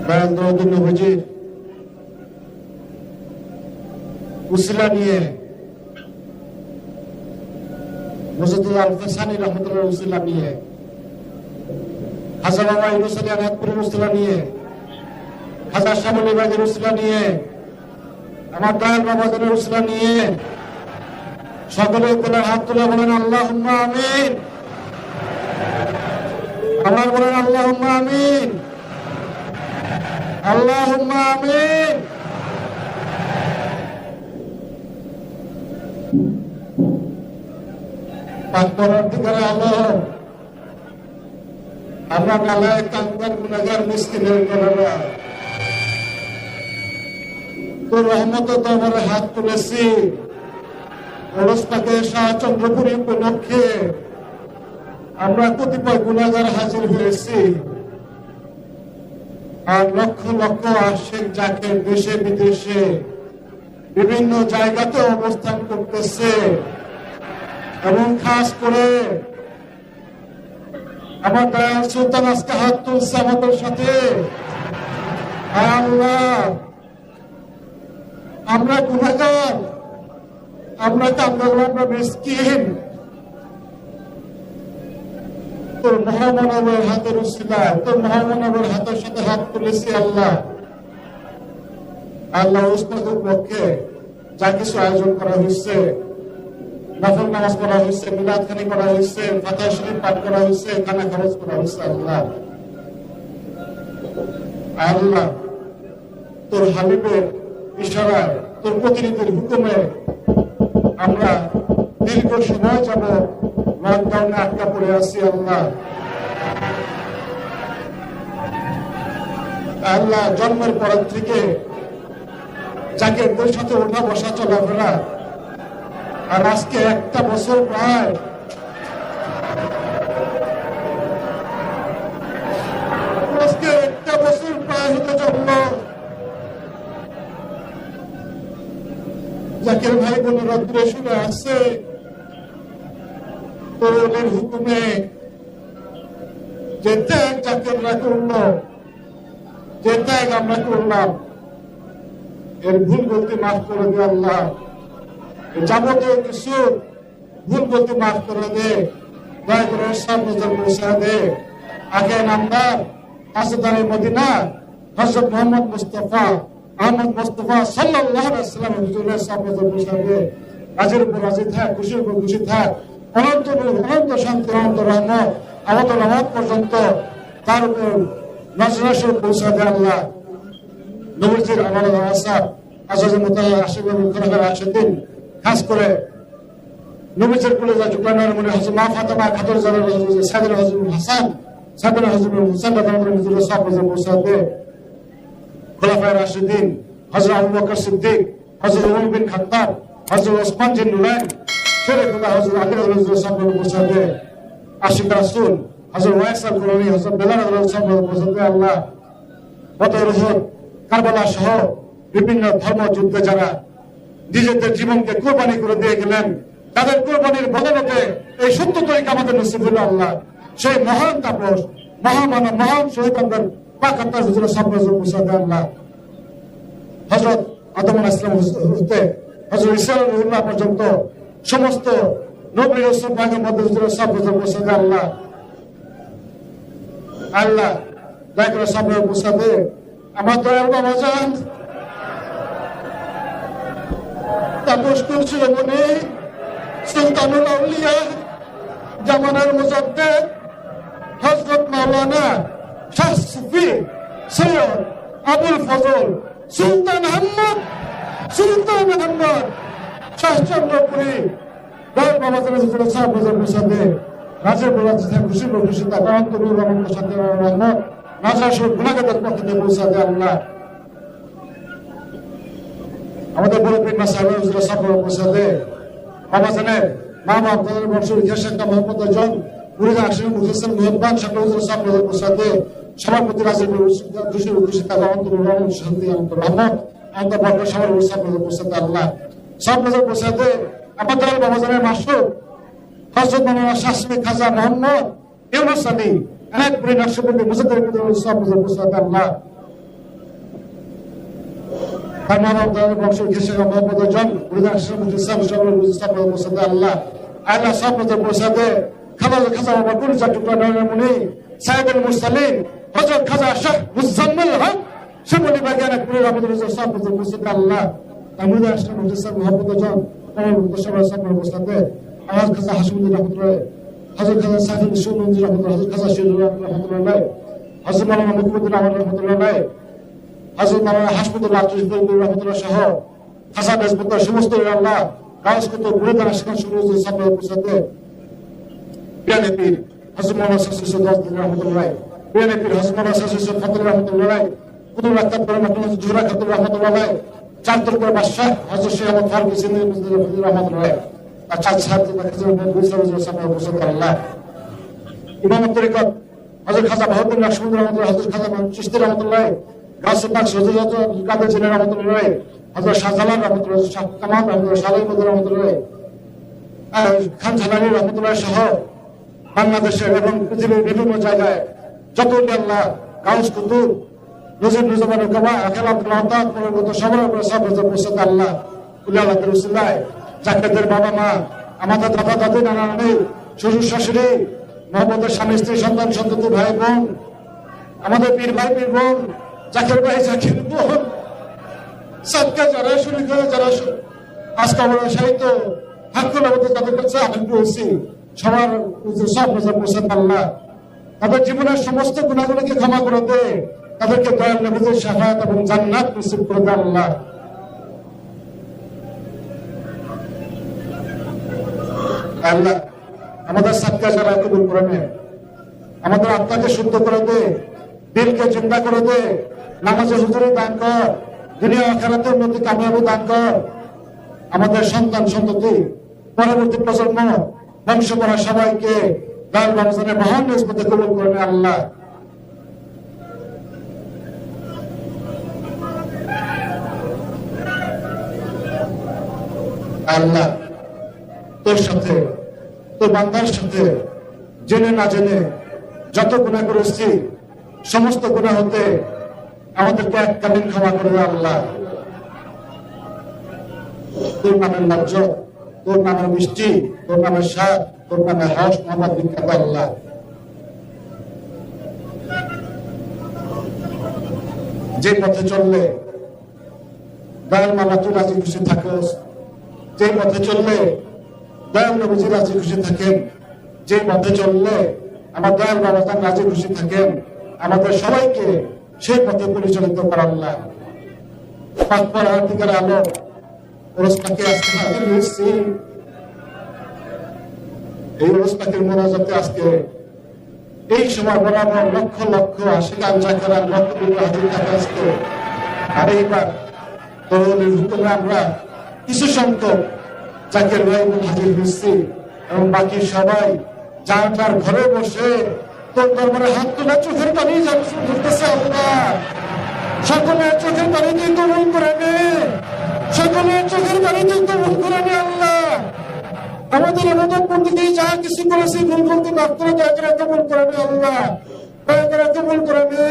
নবীজির উসিলা নিয়ে মুজাদ্দিদ আল-ফাসানি রহমাতুল্লাহ উসিলা নিয়ে খাজা বাবা ইউনূস আলী আনাদপুরের উসিলা নিয়ে খাজা শামুল ইবাদের উসিলা নিয়ে আমার দয়াল বাবাদের উসিলা নিয়ে সকলে কোলে হাত তুলে বলেন আল্লাহুম্মা আমিন। আমার বলেন আল্লাহুম্মা আমিন, আল্লাহুম্মা আমিন। পরবর্তীকালে আল্লাহ আমরা গালায় কাঙ্গার গুনাহগার মিসকিনের গলারা তোর রহমতের দরবারে হাত তুলেছি। ওরসটাকে শাহচন্দ্রপুরী উপলক্ষে আমরা কতিপয় গুনাহগার হাজির হয়েছি, আর লক্ষ লক্ষ আশিক জাকের দেশে বিদেশে বিভিন্ন জায়গাতে অবস্থান করতেছে, এবং খাস করে আমার দয়াল সুলতান আজকে হাত তুলছে আমাদের সাথে। আল্লাহ, আমরা গুনাহগার, আমরা কাঙ্গাল, আমরা মিসকিন। তোর মহামানবের হাতের উসিলায়, তোর মহামানবের হাতের সাথে হাত তুলেছি আল্লাহ। আল্লাহ উসমাদের পক্ষে যা কিছু আয়োজন করা হয়েছে, নফল নামাজ পড়া হয়েছে, মিলাদখানি করা হয়েছে, ফাতিহা শরীফ পাঠ করা হয়েছে, খানা খরচ করা হয়েছে আল্লাহ। আল্লাহ, তোর হাবিবের ইশারায়, তোর প্রতিনিধির হুকুমে আমরা দীর্ঘ সময় যাব লকডাউনে আটকা পড়ে আছি আল্লাহ। আল্লাহ, জন্মের পর থেকে জাকেরদের সাথে ওঠা বসা চলাফেরা, আর আজকে একটা বছর প্রায় হতে চলল। জাকের ভাই বোনেরা দূরে শুনে আসছে, তরুণের হুকুমে যে ত্যাগ জাকেররা করলো, যে ত্যাগ আমরা করলাম, এর ভুল গলতি মাফ করে দে আল্লাহ। যাবতীয় কিছু ভুল গলতি মাফ করে দে, দয়া করে সব নজর পৌঁছা দে। আগে নামদার হাসদারে মদিনা হযরত মুহাম্মদ মুস্তাফা আহমদ মুস্তাফা সাল্লাল্লাহু আলাইহি ওয়াসাল্লাম হুজুরের সব নজর পৌঁছা দে। রাজির উপর রাজি থাক, খুশির উপর খুশি থাক। অনন্ত অনন্ত শান্তি, অনন্ত রহমত আমাদের রহমত পর্যন্ত তার উপর নজর পৌঁছা দে আল্লাহ। নবীজির আমার আসার আজহার মুতাহা আশিকুল খোলাফায়ে রাশিদিন, খাস করে নবীজির কলেজা জুবানার মনে হযরত মা ফাতেমা খাতুন জালাল সাইয়েদনা হযরত হাসান, সাইয়েদনা হযরত হুসাইন রাদিয়াল্লাহু আনহু সব নজর পৌঁছা দে। খোলাফায়ে রাশিদিন হযরত আবু বকর সিদ্দিক, হযরত ওমর বিন খাত্তাব, হযরত ওসমান বিন নুরাইন, শেরে খোদা হযরত আলী রাদিয়াল্লাহু সব নজর পৌঁছা দে। আশিক রাসূল হযরত ওয়াইস আল-কুরানি, হযরত বেলাল রাদিয়াল্লাহু সব নজর পৌঁছা দে আল্লাহ। বদর, উহুদ, কারবালা সহ বিভিন্ন ধর্ম যুদ্ধে যারা নিজেদের জীবনকে কোরবানি করে দিয়ে গেলেন, তাদের কোরবানির বদলতে এই 70 তারিখ আমাদের নসিব হলো আল্লাহ। সেই মহান তাপস, মহামানব, মহান শহীদ আমাদের পাক আত্মার হুজুরের সব নজর পৌঁছা দে আল্লাহ। হযরত আদম আলাইহিস সালাম হতে হযরত ঈসা আলাইহিস পর্যন্ত সমস্ত নবী রাসূল পয়গম্বরদের হুজুরের সব নজর পৌঁছা দে আল্লাহ। আল্লাহ, দয়া করে সব নজর পৌঁছা দে। আমার দয়াল বাবা জান তাপস করছিল মনে সুলতানুল আউলিয়া জামানার মুজাদ্দিদ হযরত মাওলানা শাহ সুফি সৈয়দ আবুল ফজল সুলতান আহমদ শাহচন্দ্রপুরী দয়াল বাবা জানের হুজুরের সব নজর পৌঁছা দে। রাজের বলাতে খুশি খুশি থাকা অন্তরুল রহমত সাথে রহমত নাজাসুল গুনাহগারদের পক্ষ থেকে পৌঁছা দে আল্লাহ। আমাদের বড় পিতা সাহেব হুজুরের সব পৌঁছা দে। বাবা জানের মা বাপ তাদের বংশের ইতিহাস একটা মোহাম্মদ জন মুরিদ আশির মুফাসসির মুহাম্মদ সকল হুজুরের সব পৌঁছা দে। সবার প্রতি রাজের খুশি খুশি থাকা অন্তরুল রহমত শান্তি অন্তর রহমত অন্তর বরকত সবার সব পৌঁছা দে আল্লাহ। সব নজর পৌঁছা দে। আমাদের বাবা জানের মাসুদ হযরত মাওলানা শাহসুফি খাজা মোহাম্মদ ইউনূস আলী আনাদপুরি নকশবন্দি মুজাদ্দিদ সব নজর পৌঁছা দে আল্লাহ। তার মানব বংশ ঘেসে মোহাম্মদ জন আল্লাহ আল্লাহ সবতে পৌঁছাতে খাজা বাবা গুরুজা টুকরা নয়নমণি সাহেবুল মুরসালিন হযরত খাজা শাহ মুজাম্মিল হক সেবলি বাগানে পুরো আমাদের সবতে পৌঁছাতে আল্লাহ আমুদা আশরাফ মুজাসসাম মোহাম্মদ জন আমাদের সবার সামনে পৌঁছাতে আওয়াজ খাজা হাসিমুদ্দিন রহমাতুল্লাহ হযরত খাজা সাইদুল সুনুনজি রহমাতুল্লাহ হযরত খাজা শিরুর রহমাতুল্লাহ হযরত মাওলানা মুকমুদ্দিন আহমদ রহমাতুল্লাহ হযরত মাওলানা হাসপাতাল আব্দুল রহমাতুল্লাহ সহ হাসান রাজপুত্র সমস্ত আল্লাহ গাউস কুতুব বুরদান আশকান সুরুজ সামনে পৌঁছাতে বিএনপি হযরত মাওলানা সাসসুদ রহমাতুল্লাহ বিএনপি হযরত মাওলানা সাসসুদ ফাতুল রহমাতুল্লাহ কুতুব রাকাত রহমাতুল্লাহ জুহরা খাতুর রহমাতুল্লাহ চার দরবার বাদশাহ হযরত শেখ আহমদ ফারুক সিদ্দিকী রহমাতুল্লাহ আর চার সাহেব সামনে পৌঁছাতে আল্লাহ ইমাম তরিকত হযরত খাজা বাহাউদ্দিন নকশবন্দি রহমাতুল্লাহ হযরত খাজা চিশতি রহমাতুল্লাহ গাউসুল পাক হযরত কাদের জিলানী রহমাতুল্লাহ হযরত শাহজালাল রহমাতুল্লাহ শাহ কামাল রহমাতুল্লাহ শাহজালাল রহমাতুল্লাহ খান জালানী রহমাতুল্লাহ সহ বাংলাদেশের এবং পৃথিবীর বিভিন্ন জায়গায় যত আল্লাহ গাউস কুতুব নজির নুজমান কাবা আখিরাত মাতাত পরবর্তী সবার উপর সাবধান পৌঁছাতে আল্লাহ উল্লাহ রাসূলুল্লাহ জাকাতের বাবা মা আমাদের দাদা দাদি নানা নানি শ্বশুর শাশুড়ি মোহাম্মদের স্বামী স্ত্রী সন্তান সন্ততি ভাই বোন আমাদের পীর ভাই পীর বোন জাকির ভাই জাকির বোন সবকে যারা শুরু করে যারা আজকে আমরা সাহিত্য হাক্কুল আমাদের তাদের কাছে আমি বলছি সবার সব নজর পৌঁছাতে আল্লাহ তাদের জীবনের সমস্ত গুণাগুলোকে ক্ষমা করে দে তাদেরকে দয়াল নবীদের শাফায়াত এবং জান্নাত নসিব করে দে আল্লাহ আল্লাহ আমাদের সাদকা যারা কবুল করে নে আমাদের আত্মাকে শুদ্ধ করে দে দিলকে জিন্দা করে দে নামাজে হুজুরি দান কর দুনিয়া আখিরাতে উন্নতি কামিয়াবি দান কর আমাদের সন্তান সন্ততি পরবর্তী প্রজন্ম বংশ করা সবাইকে দয়াল রমজানের মহান নিসবতে কবুল করে নে আল্লাহ আল্লাহ তোর সাথে তোর বান্দার সাথে জেনে না জেনে যত গুনাহ করেছি সমস্ত গুনাহ হতে আমাদেরকে এককালীন ক্ষমা করে আল্লাহ তোর নামের লাজ্জ তোর নামের মিষ্টি তোর নামের স্বাদ তোর নামের হস মোহাম্মদ বিখ্যাত আল্লাহ যে পথে চললে দয়াল মালা তুই রাজি খুশি থাকোস যে পথে চললে দয়াল নবীজি রাজি খুশি থাকেন যে পথে চললে আমার দয়াল বাবা তার রাজি খুশি থাকেন আমাদের সবাইকে সেই পথে পরিচালিত করার আল্লাহ পাক পড়ার দিকের আলো ওরসটাকে আজকে হাজির হয়েছি এই ওরসটাকে মোনাজাতে আজকে এই সময় বরাবর লক্ষ লক্ষ আশিকান জাকেরান লক্ষ লক্ষ হাজির থাকে আজকে আর এইবার তরুণের ভিতরে আমরা কিছু সংখ্যক জাকের ভাই হাজির হয়েছি এবং বাকি সবাই যার যার ঘরে বসে তোর দরবারে হাত তোলা চোখের পানি ধরতেছে আল্লাহ সকলের চোখের পানি তুই কবুল করে নে সকলের চোখের পানি তুই কবুল করে নে আল্লাহ আমাদের আমাদের বন্ধুকে যা কিছু করেছি ভুল বলতে মাফ করে দয়া করে কবুল করে নে আল্লাহ দয়া করে কবুল করে নে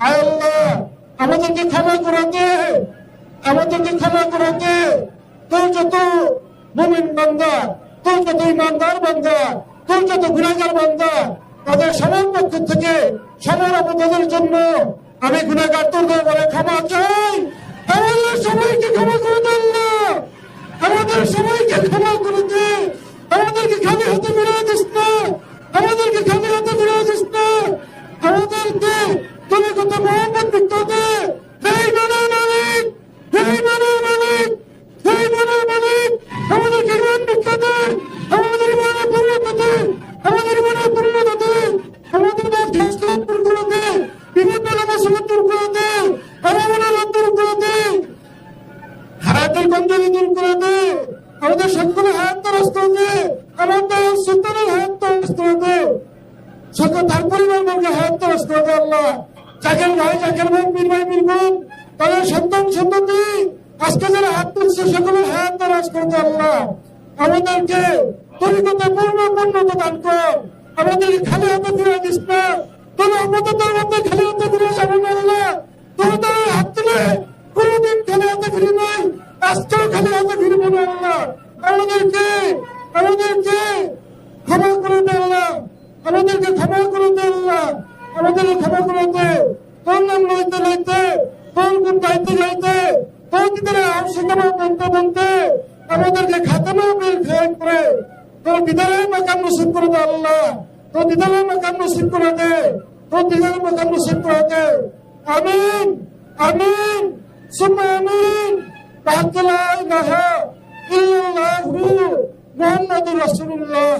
আয় আল্লাহ আমাদেরকে ক্ষমা করে দে আমাদেরকে ক্ষমা করে দে তোর যত মুমিন বান্দা তোর যত ইমানদার বান্দা তোর যত গুনাহগার বান্দা তাদের সবার পক্ষ থেকে সবার আপদের জন্য আমি গুনাহগার তোর দরবারে ক্ষমা চাই আমাদের সবাইকে ক্ষমা করে দে আল্লাহ আমাদের সবাইকে ক্ষমা করে দে আমাদেরকে খালি হাতে ফিরে দিস না আমাদেরকে খালি হাতে ফিরে দিস না আমাদেরকে তুমি কত মোহাম্মদ বিক্ত দে এই মানব মালিক এই মানব মালিক এই মানব মালিক আমাদেরকে জ্ঞান বিক্ত দে আমাদের মনে পূর্ণতা দে আমাদের মনে পূর্ণতা দে আমাদের ধ্বংস দূর করে দে বিভিন্ন সমস্যা দূর করে দে আমাদের দূর করে দে হায়াতের গঞ্জলি দূর করে দে আমাদের সকলের হায়াত তরস করে দে আমাদের সন্তানের হায়াত তরস করে দে সকল তার পরিবার বর্গে হায়াত তরস করে দে আল্লাহ জাকের ভাই জাকের বোন পীর ভাই পীর বোন তাদের সন্তান সন্ততি আজকে যারা হাত তুলছে সকলের হায়াত তরস করে দে আল্লাহ আমাদেরকে তরিকতে পূর্ণতা দান কর আমাদেরকে খালি হাতে ফিরে দিস না তোর আমাদের খালি হাতে ফিরে যাবেন আল্লাহ তোর হাত তুলে কোনদিন খালি আমাদেরকে ক্ষমা করে দে আল্লাহ, আমাদেরকে ক্ষমা করে দে আল্লাহ, আমাদেরকে ক্ষমা করে দে। তোর নাম লইতে লইতে, তোর গুণ গাইতে গাইতে, তোর ভিতরে আশিকামা বলতে বলতে আমাদেরকে খাতামা বিল খেয়ে করে তোর বিদ্যালয়ের মাকাম নসিব করে দে আল্লাহ, তোর বিদ্যালয়ের মাকাম নসিব করে দে, তোর বিদ্যালয়ের মাকাম নসিব করে দে। আমিন আমিন সুম্মা আমিন। লা ইলাহা ইল্লাল্লাহু মুহাম্মাদুর রাসূলুল্লাহ।